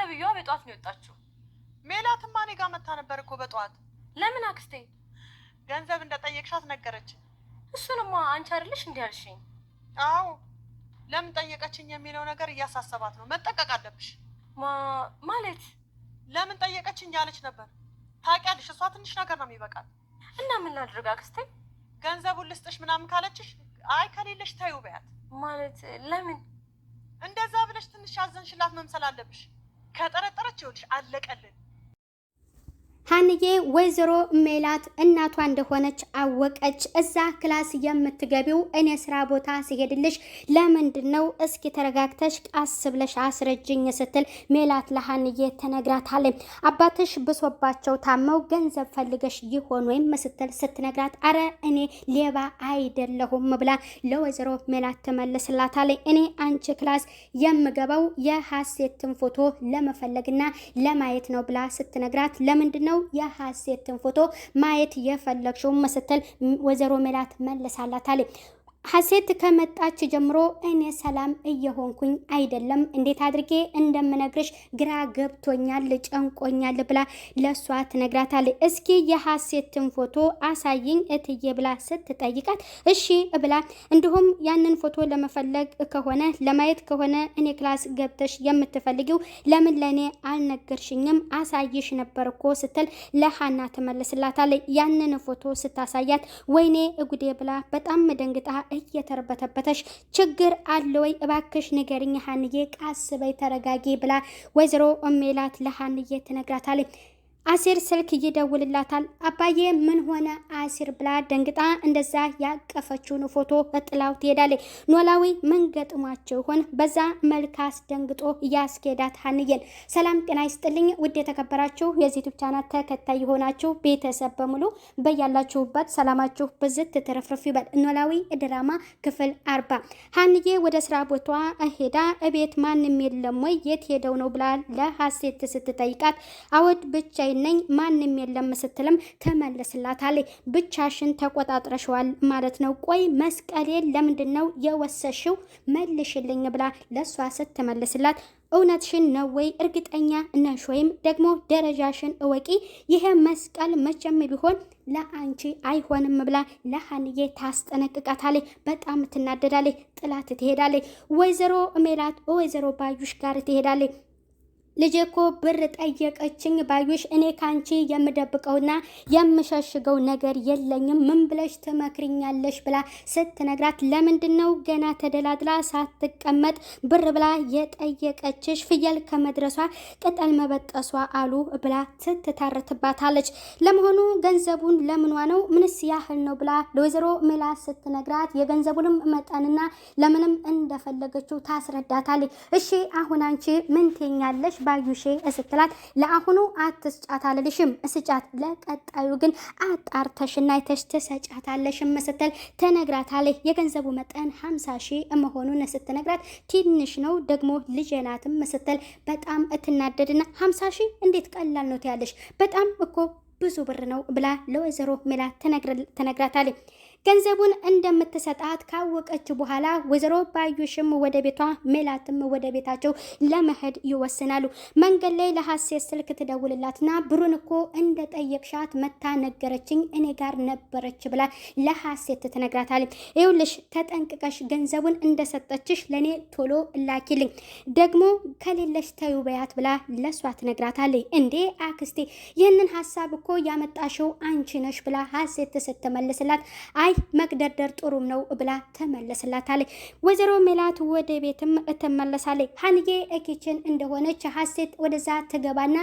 ተብዬዋ በጧት ነው የወጣችው። ሜላትማ እኔ ጋር መታ ነበር እኮ በጧት። ለምን አክስቴ? ገንዘብ እንደጠየቅሻት ነገረች። እሱንማ አንቺ አይደለሽ እንዴ ያልሽኝ? አዎ ለምን ጠየቀችኝ የሚለው ነገር እያሳሰባት ነው። መጠቀቅ አለብሽ። ማለት ለምን ጠየቀችኝ ያለች ነበር። ታውቂያለሽ እሷ ትንሽ ነገር ነው የሚበቃል። እና ምን ላድርግ አክስቴ? ገንዘቡን ልስጥሽ ምናምን ካለችሽ አይ ከሌለሽ ታዩ በያት። ማለት ለምን እንደዛ ብለሽ ትንሽ አዘንሽላት መምሰል አለብሽ። ከጠረጠረች ይኸውልሽ አለቀልን። ሀንዬ ወይዘሮ ሜላት እናቷ እንደሆነች አወቀች። እዛ ክላስ የምትገቢው እኔ ስራ ቦታ ሲሄድልሽ ለምንድን ነው? እስኪ ተረጋግተሽ ቃስ ብለሽ አስረጅኝ ስትል ሜላት ለሀንዬ ተነግራታለች። አባትሽ ብሶባቸው ታመው ገንዘብ ፈልገሽ ይሆን ወይም ስትል ስትነግራት አረ እኔ ሌባ አይደለሁም ብላ ለወይዘሮ ሜላት ተመልስላታለች። እኔ አንቺ ክላስ የምገባው የሀሴትን ፎቶ ለመፈለግና ለማየት ነው ብላ ስትነግራት ለምንድን ነው የሀሴትን ፎቶ ማየት የፈለግሽው ስትል ወይዘሮ ሜላት መለሳላታለች። ሀሴት ከመጣች ጀምሮ እኔ ሰላም እየሆንኩኝ አይደለም፣ እንዴት አድርጌ እንደምነግርሽ ግራ ገብቶኛል፣ ጨንቆኛል ብላ ለሷ ትነግራታለች። እስኪ የሀሴትን ፎቶ አሳይኝ እትዬ ብላ ስትጠይቃት እሺ ብላ እንዲሁም ያንን ፎቶ ለመፈለግ ከሆነ ለማየት ከሆነ እኔ ክላስ ገብተሽ የምትፈልጊው ለምን ለኔ አልነገርሽኝም? አሳይሽ ነበር እኮ ስትል ለሀና ትመልስላታለች። ያንን ፎቶ ስታሳያት ወይኔ እጉዴ ብላ በጣም ደንግጣ እየተርበተበተሽ ችግር አለ ወይ እባክሽ ንገሪኝ ሀንዬ፣ ቃስ በይ ተረጋጊ ብላ ወይዘሮ ሜላት ለሀንዬ ትነግራታለች። አሲር ስልክ ይደውልላታል። አባዬ ምን ሆነ አሲር ብላ ደንግጣ እንደዛ ያቀፈችውን ፎቶ ጥላው ትሄዳለች። ኖላዊ ምን ገጥሟቸው ይሆን? በዛ መልካስ ደንግጦ ያስኬዳት ሀንዬን። ሰላም ጤና ይስጥልኝ ውድ የተከበራችሁ የዚህ ዩቲዩብ ቻናል ተከታይ የሆናችሁ ቤተሰብ በሙሉ በያላችሁበት ሰላማችሁ ብዝት ትረፍርፍ ይበል። ኖላዊ ድራማ ክፍል 40 ሀንዬ ወደ ስራ ቦታ ሄዳ እቤት ማንም የለም ወይ የት ሄደው ነው ብላ ለሀሴት ስትጠይቃት አወድ ብቻ ነኝ ማንም የለም ስትልም ተመለስላታለች። ብቻሽን ተቆጣጥረሽዋል ማለት ነው? ቆይ መስቀሌን ለምንድን ነው የወሰሽው? መልሽልኝ ብላ ለሷ ስትመልስላት እውነትሽን ነው ወይ? እርግጠኛ ነሽ ወይም ደግሞ ደረጃሽን እወቂ። ይሄ መስቀል መቼም ቢሆን ለአንቺ አይሆንም ብላ ለሀንዬ ታስጠነቅቃታለች። በጣም ትናደዳለች። ጥላት ትሄዳለች። ወይዘሮ ሜላት ወይዘሮ ባዩሽ ጋር ትሄዳለች። ልጄ እኮ ብር ጠየቀችኝ ባዩሽ፣ እኔ ካንቺ የምደብቀውና የምሸሽገው ነገር የለኝም፣ ምን ብለሽ ትመክሪኛለሽ ብላ ስትነግራት ለምንድን ነው ገና ተደላድላ ሳትቀመጥ ብር ብላ የጠየቀችሽ? ፍየል ከመድረሷ ቅጠል መበጠሷ አሉ ብላ ስትታረትባታለች። ለመሆኑ ገንዘቡን ለምኗ ነው? ምንስ ያህል ነው ብላ ለወይዘሮ ሜላት ስትነግራት የገንዘቡንም መጠንና ለምንም እንደፈለገችው ታስረዳታለች። እሺ አሁን አንቺ ምን ትኛለሽ ባዩሼ ስትላት ለአሁኑ አትስጫት አልልሽም፣ እስጫት፣ ለቀጣዩ ግን አጣርተሽና አይተሽ ትሰጫታለሽም ስትል ትነግራታለች። የገንዘቡ መጠን 50 ሺህ መሆኑን ስትነግራት ትንሽ ነው ደግሞ ልጄ ናትም ስትል በጣም እትናደድና 50 ሺህ እንዴት ቀላል ነው ትያለሽ? በጣም እኮ ብዙ ብር ነው ብላ ለወይዘሮ ሜላት ትነግራታለች። ገንዘቡን እንደምትሰጣት ካወቀች በኋላ ወይዘሮ ባዩሽም ወደ ቤቷ ሜላትም ወደ ቤታቸው ለመሄድ ይወስናሉ። መንገድ ላይ ለሀሴት ስልክ ትደውልላትና ብሩን እኮ እንደጠየቅሻት መታ ነገረችኝ፣ እኔ ጋር ነበረች ብላ ለሀሴት ትነግራታለች። ይኸውልሽ ተጠንቅቀሽ ገንዘቡን እንደሰጠችሽ ለኔ ቶሎ ላኪልኝ፣ ደግሞ ከሌለሽ ተዩ በያት ብላ ለሷ ትነግራታለች። እንዴ አክስቴ ይህንን ሀሳብ እኮ ያመጣሽው አንቺ ነሽ ብላ ሀሴት ስትመልስላት አይ መቅደርደር ጥሩም ነው ብላ ተመለስላታለች። ወይዘሮ ሜላት ወደ ቤትም ትመለሳለች። ሀንዬ ኪችን እንደሆነች ሀሴት ወደዛ ትገባና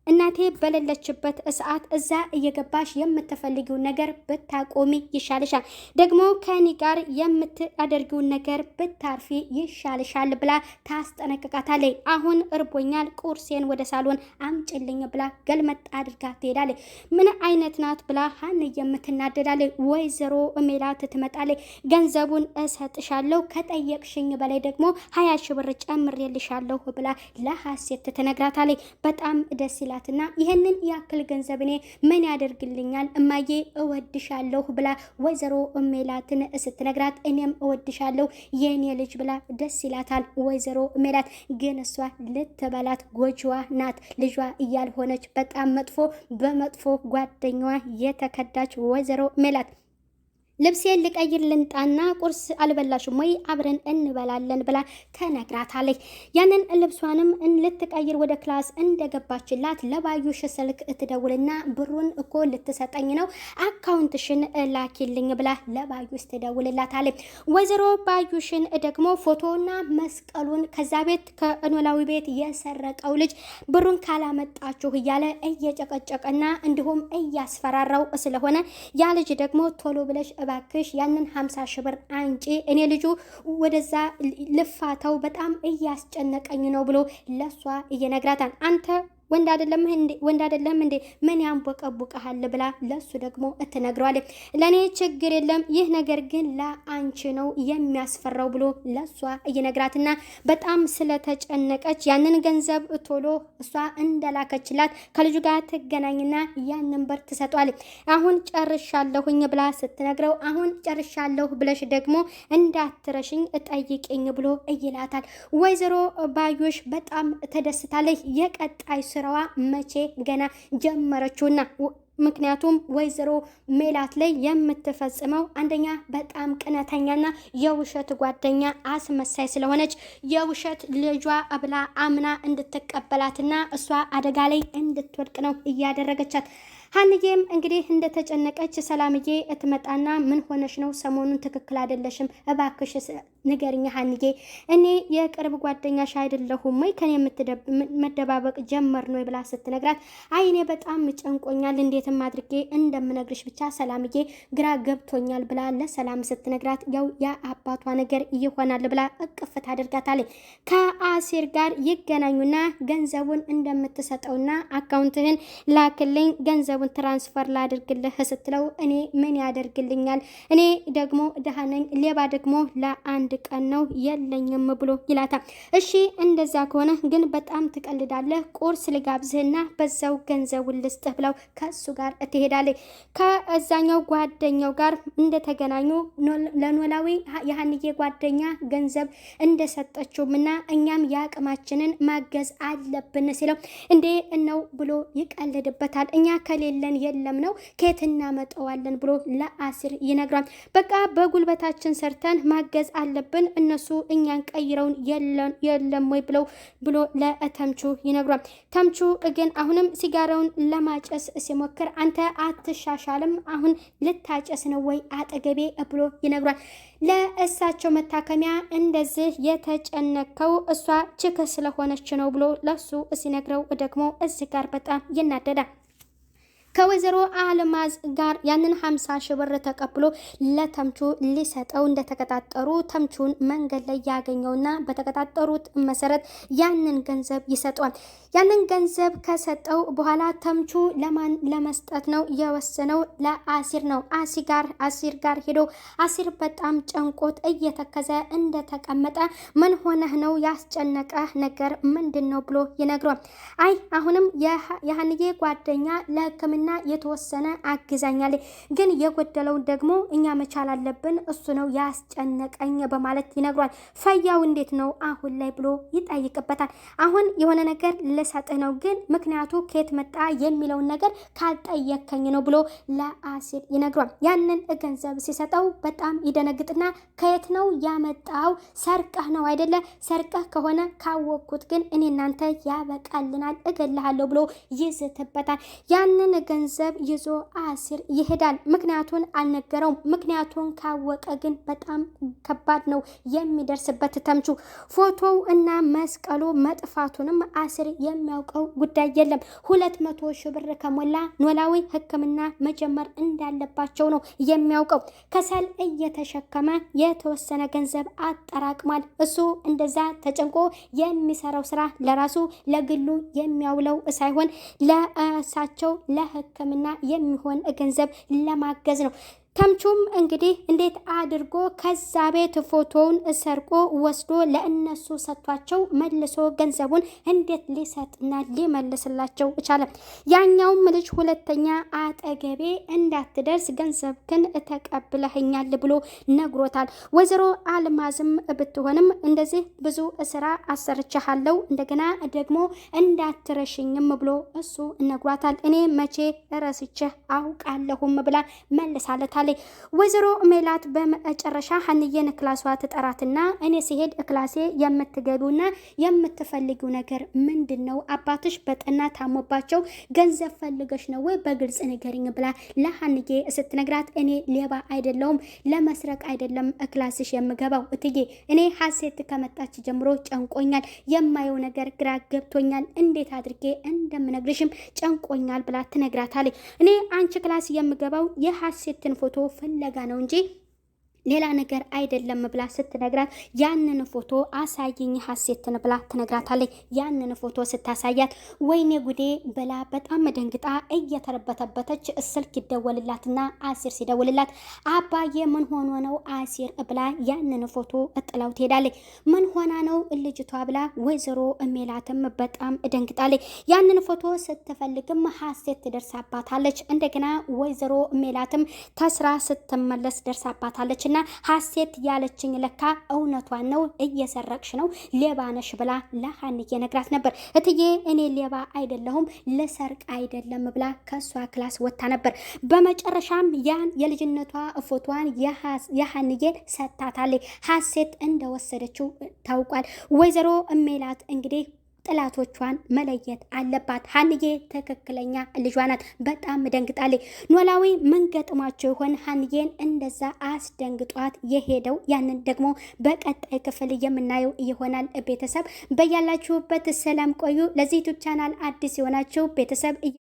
እናቴ በሌለችበት ሰዓት እዛ እየገባሽ የምትፈልጊው ነገር ብታቆሚ ይሻልሻል፣ ደግሞ ከኔ ጋር የምታደርጊውን ነገር ብታርፊ ይሻልሻል ብላ ታስጠነቅቃታለች። አሁን እርቦኛል፣ ቁርሴን ወደ ሳሎን አምጭልኝ ብላ ገልመጥ አድርጋ ትሄዳለች። ምን አይነት ናት ብላ ሀን የምትናደዳለች። ወይዘሮ ሜላት ትመጣለች። ገንዘቡን እሰጥሻለሁ፣ ከጠየቅሽኝ በላይ ደግሞ 20 ሺህ ብር ጨምሬልሻለሁ ብላ ለሀሴት ትነግራታለች። በጣም ደስ ይላል ይላትና ይሄንን ያክል ገንዘብ እኔ ምን ያደርግልኛል እማዬ እወድሻለሁ ብላ ወይዘሮ ሜላትን ስትነግራት እኔም እወድሻለሁ የኔ ልጅ ብላ ደስ ይላታል ወይዘሮ ሜላት። ግን እሷ ልትበላት ጎጆዋ ናት ልጇ እያልሆነች በጣም መጥፎ በመጥፎ ጓደኛዋ የተከዳች ወይዘሮ ሜላት። ልብሴን ልቀይር ልንጣና ቁርስ አልበላሽም ወይ አብረን እንበላለን ብላ ተነግራታለች። ያንን ልብሷንም ልትቀይር ወደ ክላስ እንደገባችላት ለባዩሽ ስልክ ትደውልና ብሩን እኮ ልትሰጠኝ ነው አካውንትሽን ላኪልኝ ብላ ለባዩሽ ትደውልላታለች። ወይዘሮ ባዩሽን ደግሞ ፎቶና መስቀሉን ከዛ ቤት ከኖላዊ ቤት የሰረቀው ልጅ ብሩን ካላመጣችሁ እያለ እየጨቀጨቀና እንዲሁም እያስፈራራው ስለሆነ ያ ልጅ ደግሞ ቶሎ ብለሽ እባክሽ ያንን 50 ሺህ ብር አንጪ እኔ ልጁ ወደዛ ልፋታው በጣም እያስጨነቀኝ ነው ብሎ ለሷ እየነግራታል። አንተ ወንድ አይደለም እንዴ ምን ያንቦቀቡቀሃል ብላ ለሱ ደግሞ እትነግረዋለች። ለኔ ችግር የለም ይህ ነገር ግን ለአንቺ ነው የሚያስፈራው ብሎ ለሷ እየነግራትና በጣም ስለተጨነቀች ያንን ገንዘብ ቶሎ እሷ እንደላከችላት ከልጁ ጋር ትገናኝና ያንን ብር ትሰጧለች። አሁን ጨርሻለሁኝ ብላ ስትነግረው አሁን ጨርሻለሁ ብለሽ ደግሞ እንዳትረሽኝ ጠይቂኝ ብሎ ይላታል። ወይዘሮ ባዩሽ በጣም ተደስታለች። የቀጣይ ስራዋ መቼ ገና ጀመረችውና ምክንያቱም ወይዘሮ ሜላት ላይ የምትፈጽመው አንደኛ በጣም ቅነተኛና የውሸት ጓደኛ አስመሳይ ስለሆነች የውሸት ልጇ አብላ አምና እንድትቀበላትና እሷ አደጋ ላይ እንድትወድቅ ነው እያደረገቻት። ሀንዬም እንግዲህ እንደተጨነቀች ሰላምዬ እትመጣና ምን ሆነሽ ነው ሰሞኑን ትክክል አይደለሽም እባክሽ ንገሪኝ ሀንዬ እኔ የቅርብ ጓደኛሽ አይደለሁም ወይ ከኔ መደባበቅ ጀመር ነው ብላ ስትነግራት አይ እኔ በጣም ጨንቆኛል እንዴትም አድርጌ እንደምነግርሽ ብቻ ሰላምዬ ግራ ገብቶኛል ብላ ለሰላም ስትነግራት ያው ያ አባቷ ነገር ይሆናል ብላ እቅፍ ታደርጋታለች። ከአሲር ጋር ይገናኙና ገንዘቡን እንደምትሰጠውና አካውንትህን ላክልኝ ገንዘቡን ትራንስፈር ላድርግልህ ስትለው እኔ ምን ያደርግልኛል እኔ ደግሞ ደሃ ነኝ ሌባ ደግሞ ለአንድ ቀን ነው የለኝም ብሎ ይላታል። እሺ እንደዛ ከሆነ ግን በጣም ትቀልዳለህ ቁርስ ልጋብዝህና በዛው ገንዘቡን ልስጥህ ብለው ከሱ ጋር ትሄዳለች። ከዛኛው ጓደኛው ጋር እንደተገናኙ ለኖላዊ የሀንዬ ጓደኛ ገንዘብ እንደሰጠችውምና እኛም የአቅማችንን ማገዝ አለብን ሲለው እንዴ ነው ብሎ ይቀልድበታል። እኛ ከሌለን የለም ነው ከየት እናመጣዋለን ብሎ ለአሲር ይነግራል። በቃ በጉልበታችን ሰርተን ማገዝ አለብን እነሱ እኛን ቀይረውን የለም ወይ ብሎ ለተምቹ ይነግራል። ተምቹ ግን አሁንም ሲጋራውን ለማጨስ ሲሞክር አንተ አትሻሻልም አሁን ልታጨስ ነው ወይ አጠገቤ ብሎ ይነግራል። ለእሳቸው መታከሚያ እንደዚህ የተጨነቀው እሷ ችክ ስለሆነች ነው ብሎ ለሱ ሲነግረው ደግሞ እዚህ ጋር በጣም ይናደዳል። ከወይዘሮ አልማዝ ጋር ያንን 50 ሺህ ብር ተቀብሎ ለተምቹ ሊሰጠው እንደተቀጣጠሩ ተምቹን መንገድ ላይ ያገኘውና በተቀጣጠሩት መሰረት ያንን ገንዘብ ይሰጧል። ያንን ገንዘብ ከሰጠው በኋላ ተምቹ ለማን ለመስጠት ነው የወሰነው? ለአሲር ነው። አሲር ጋር ሄዶ አሲር በጣም ጨንቆት እየተከዘ እንደተቀመጠ ምን ሆነህ ነው ያስጨነቀህ ነገር ምንድን ነው ብሎ ይነግሯል። አይ አሁንም የሀንዬ ጓደኛ ለሕክምና የተወሰነ አግዛኛለች ግን የጎደለውን ደግሞ እኛ መቻል አለብን እሱ ነው ያስጨነቀኝ በማለት ይነግሯል። ፈያው እንዴት ነው አሁን ላይ ብሎ ይጠይቅበታል። አሁን የሆነ ነገር ልሰጥህ ነው ግን ምክንያቱ ከየት መጣ የሚለውን ነገር ካልጠየከኝ ነው ብሎ ለአሲር ይነግሯል። ያንን ገንዘብ ሲሰጠው በጣም ይደነግጥና ከየት ነው ያመጣው? ሰርቀህ ነው አይደለ? ሰርቀህ ከሆነ ካወቅኩት ግን እኔ እናንተ ያበቃልናል እገልሃለሁ ብሎ ይዝትበታል። ያንን ገንዘብ ይዞ አሲር ይሄዳል። ምክንያቱን አልነገረውም። ምክንያቱን ካወቀ ግን በጣም ከባድ ነው የሚደርስበት። ተምቹ ፎቶው እና መስቀሉ መጥፋቱንም አሲር የሚያውቀው ጉዳይ የለም። 200 ሺህ ብር ከሞላ ኖላዊ ሕክምና መጀመር እንዳለባቸው ነው የሚያውቀው። ከሰል እየተሸከመ የተወሰነ ገንዘብ አጠራቅሟል። እሱ እንደዛ ተጨንቆ የሚሰራው ስራ ለራሱ ለግሉ የሚያውለው ሳይሆን ለእሳቸው ለሕክምና የሚሆን ገንዘብ ለማገዝ ነው። ተምቹም እንግዲህ እንዴት አድርጎ ከዛ ቤት ፎቶውን ሰርቆ ወስዶ ለእነሱ ሰጥቷቸው መልሶ ገንዘቡን እንዴት ሊሰጥና ሊመልስላቸው ቻለ? ያኛውም ልጅ ሁለተኛ አጠገቤ እንዳትደርስ ገንዘብክን ተቀብለኸኛል ብሎ ነግሮታል። ወይዘሮ አልማዝም ብትሆንም እንደዚህ ብዙ ስራ አሰርቻለሁ እንደገና ደግሞ እንዳትረሽኝም ብሎ እሱ ነግሯታል። እኔ መቼ ረስቼህ አውቃለሁም ብላ መልሳለታለች። ወይዘሮ ሜላት በመጨረሻ ሀንዬን ክላሷ ትጠራትና እኔ ሲሄድ ክላሴ የምትገቢውና የምትፈልጊው ነገር ምንድነው? አባትሽ በጠና ታሞባቸው ገንዘብ ፈልገሽ ነው ወይ? በግልጽ ንገሪኝ ብላ ለሀንዬ ስትነግራት እኔ ሌባ አይደለሁም ለመስረቅ አይደለም ክላስሽ የምገባው እትዬ፣ እኔ ሀሴት ከመጣች ጀምሮ ጨንቆኛል፣ የማየው ነገር ግራ ገብቶኛል፣ እንዴት አድርጌ እንደምነግርሽም ጨንቆኛል ብላ ትነግራታለች። እኔ አንቺ ክላስ የምገባው የሀሴትን ፎቶ ፍለጋ ነው እንጂ ሌላ ነገር አይደለም ብላ ስትነግራት ያንን ፎቶ አሳይኝ ሀሴትን ብላ ትነግራታለች። ያንን ፎቶ ስታሳያት ወይኔ ጉዴ ብላ በጣም ደንግጣ እየተረበተበተች ስልክ ይደወልላትና አሲር ሲደውልላት አባዬ ምን ሆኖ ነው አሲር ብላ ያንን ፎቶ ጥላው ትሄዳለች። ምን ሆና ነው ልጅቷ ብላ ወይዘሮ ሜላትም በጣም ደንግጣለች። ያንን ፎቶ ስትፈልግም ሀሴት ደርሳባታለች። እንደገና ወይዘሮ ሜላትም ተስራ ስትመለስ ደርሳባታለች እና ሀሴት ያለችኝ ለካ እውነቷን ነው፣ እየሰረቅሽ ነው፣ ሌባ ነሽ ብላ ለሀንዬ ነግራት ነበር። እትዬ እኔ ሌባ አይደለሁም ልሰርቅ አይደለም ብላ ከሷ ክላስ ወጣ ነበር። በመጨረሻም ያን የልጅነቷ ፎቶዋን የሀንዬን ሰጥታታለች። ሀሴት እንደወሰደችው ታውቋል። ወይዘሮ ሜላት እንግዲህ ጥላቶቿን መለየት አለባት። ሀንዬ ትክክለኛ ልጇ ናት። በጣም ደንግጣለች። ኖላዊ ምን ገጥሟቸው ይሆን ሀንዬን እንደዛ አስደንግጧት የሄደው? ያንን ደግሞ በቀጣይ ክፍል የምናየው ይሆናል። ቤተሰብ በያላችሁበት ሰላም ቆዩ። ለዚህ ዩቲዩብ ቻናል አዲስ የሆናችሁ ቤተሰብ